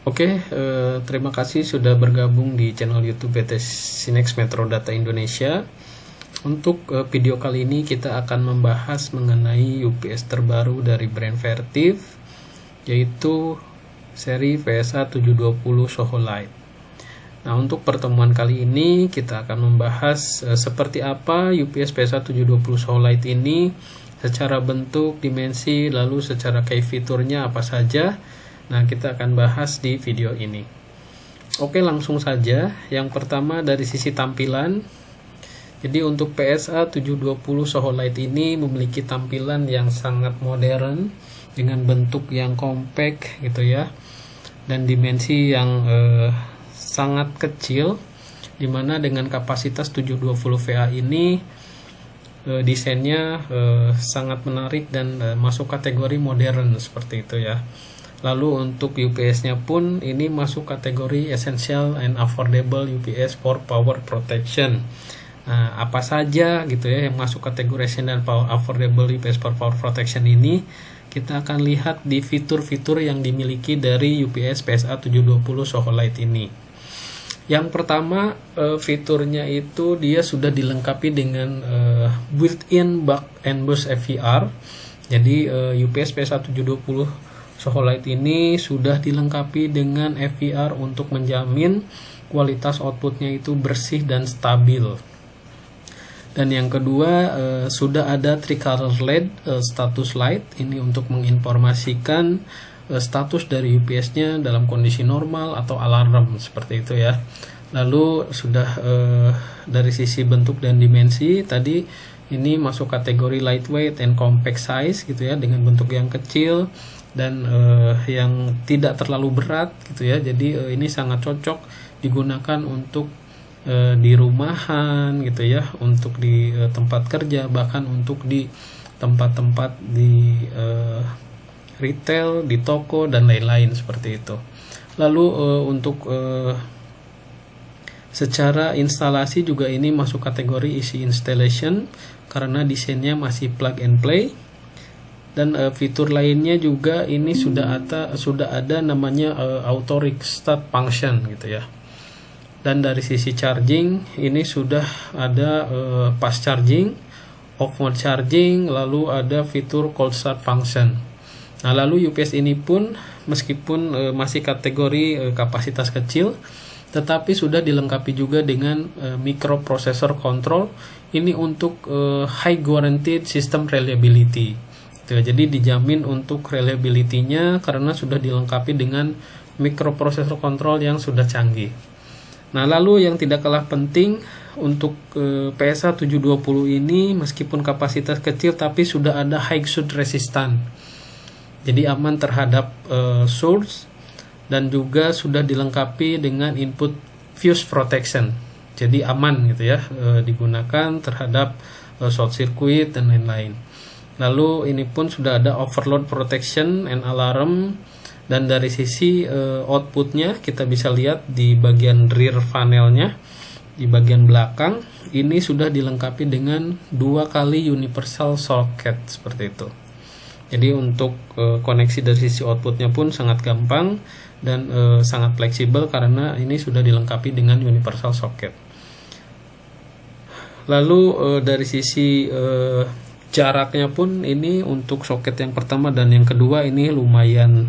Oke, terima kasih sudah bergabung di channel YouTube PT Sinex Metro Data Indonesia. Untuk video kali ini kita akan membahas mengenai UPS terbaru dari brand Vertiv, yaitu seri PSA 720 Soho Lite. Nah, untuk pertemuan kali ini kita akan membahas seperti apa UPS PSA 720 Soho Lite ini secara bentuk, dimensi, lalu secara key fiturnya apa saja. Nah, kita akan bahas di video ini. Oke, langsung saja. Yang pertama dari sisi tampilan. Jadi untuk PSA 720 Soho Lite ini memiliki tampilan yang sangat modern dengan bentuk yang compact gitu ya. Dan dimensi yang sangat kecil, dimana dengan kapasitas 720 VA ini desainnya sangat menarik dan masuk kategori modern seperti itu ya. Lalu untuk UPS-nya pun ini masuk kategori Essential and Affordable UPS for Power Protection. Nah, apa saja gitu ya yang masuk kategori Essential and Affordable UPS for Power Protection ini, kita akan lihat di fitur-fitur yang dimiliki dari UPS PSA 720 Soho Lite ini. Yang pertama, fiturnya itu dia sudah dilengkapi dengan built-in Buck and Boost FVR. Jadi UPS PSA 720 Soho Lite ini sudah dilengkapi dengan FVR untuk menjamin kualitas outputnya itu bersih dan stabil. Dan yang kedua, sudah ada tricolor LED status light ini untuk menginformasikan status dari UPS-nya dalam kondisi normal atau alarm seperti itu ya. Lalu sudah dari sisi bentuk dan dimensi tadi ini masuk kategori lightweight and compact size gitu ya, dengan bentuk yang kecil dan yang tidak terlalu berat gitu ya. Jadi ini sangat cocok digunakan untuk di rumahan gitu ya, untuk di tempat kerja, bahkan untuk di tempat-tempat di retail, di toko dan lain-lain seperti itu. Lalu untuk secara instalasi juga ini masuk kategori easy installation karena desainnya masih plug and play. Dan fitur lainnya juga ini sudah ada namanya auto restart function gitu ya. Dan dari sisi charging ini sudah ada fast charging, off mode charging, lalu ada fitur cold start function. Nah, lalu UPS ini pun meskipun masih kategori kapasitas kecil, tetapi sudah dilengkapi juga dengan microprocessor control ini untuk high guaranteed system reliability. Jadi dijamin untuk reliability-nya karena sudah dilengkapi dengan microprocessor control yang sudah canggih. Nah, lalu yang tidak kalah penting untuk PSA 720 ini meskipun kapasitas kecil tapi sudah ada high surge resistant. Jadi aman terhadap surge dan juga sudah dilengkapi dengan input fuse protection. Jadi aman gitu ya, digunakan terhadap short circuit dan lain-lain. Lalu ini pun sudah ada overload protection and alarm. Dan dari sisi outputnya kita bisa lihat di bagian rear panelnya, di bagian belakang ini sudah dilengkapi dengan 2 kali universal socket seperti itu. Jadi untuk koneksi dari sisi outputnya pun sangat gampang dan sangat fleksibel karena ini sudah dilengkapi dengan universal socket. Lalu dari sisi jaraknya pun ini untuk soket yang pertama dan yang kedua ini lumayan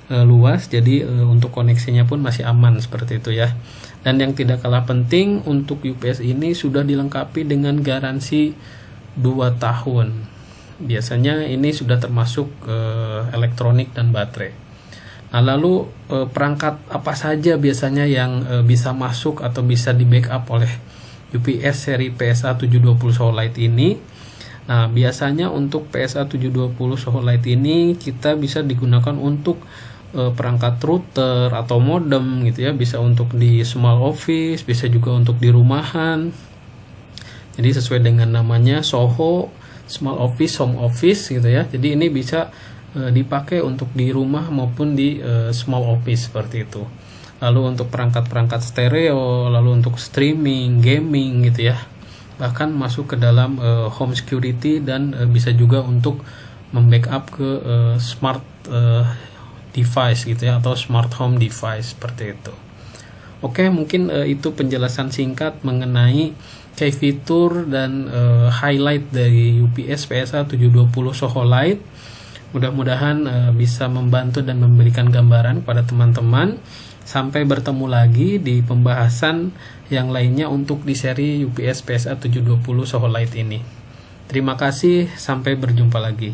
luas, jadi untuk koneksinya pun masih aman seperti itu ya. Dan yang tidak kalah penting untuk UPS ini sudah dilengkapi dengan garansi 2 tahun. Biasanya ini sudah termasuk elektronik dan baterai. Nah, lalu perangkat apa saja biasanya yang bisa masuk atau bisa di backup oleh UPS seri PSA 720 Soho Lite ini? Nah, biasanya untuk PSA 720 Soho Lite ini kita bisa digunakan untuk perangkat router atau modem gitu ya, bisa untuk di small office, bisa juga untuk di rumahan. Jadi sesuai dengan namanya Soho Small Office, Home Office gitu ya. Jadi ini bisa dipakai untuk di rumah maupun di small office seperti itu. Lalu untuk perangkat-perangkat stereo, lalu untuk streaming, gaming gitu ya. Bahkan masuk ke dalam home security dan bisa juga untuk membackup ke smart device gitu ya, atau smart home device seperti itu. Oke, mungkin itu penjelasan singkat mengenai key fitur dan highlight dari UPS PSA 720 Soho Lite. Mudah-mudahan bisa membantu dan memberikan gambaran kepada teman-teman. Sampai bertemu lagi di pembahasan yang lainnya untuk di seri UPS PSA 720 Soho Lite ini. Terima kasih, sampai berjumpa lagi.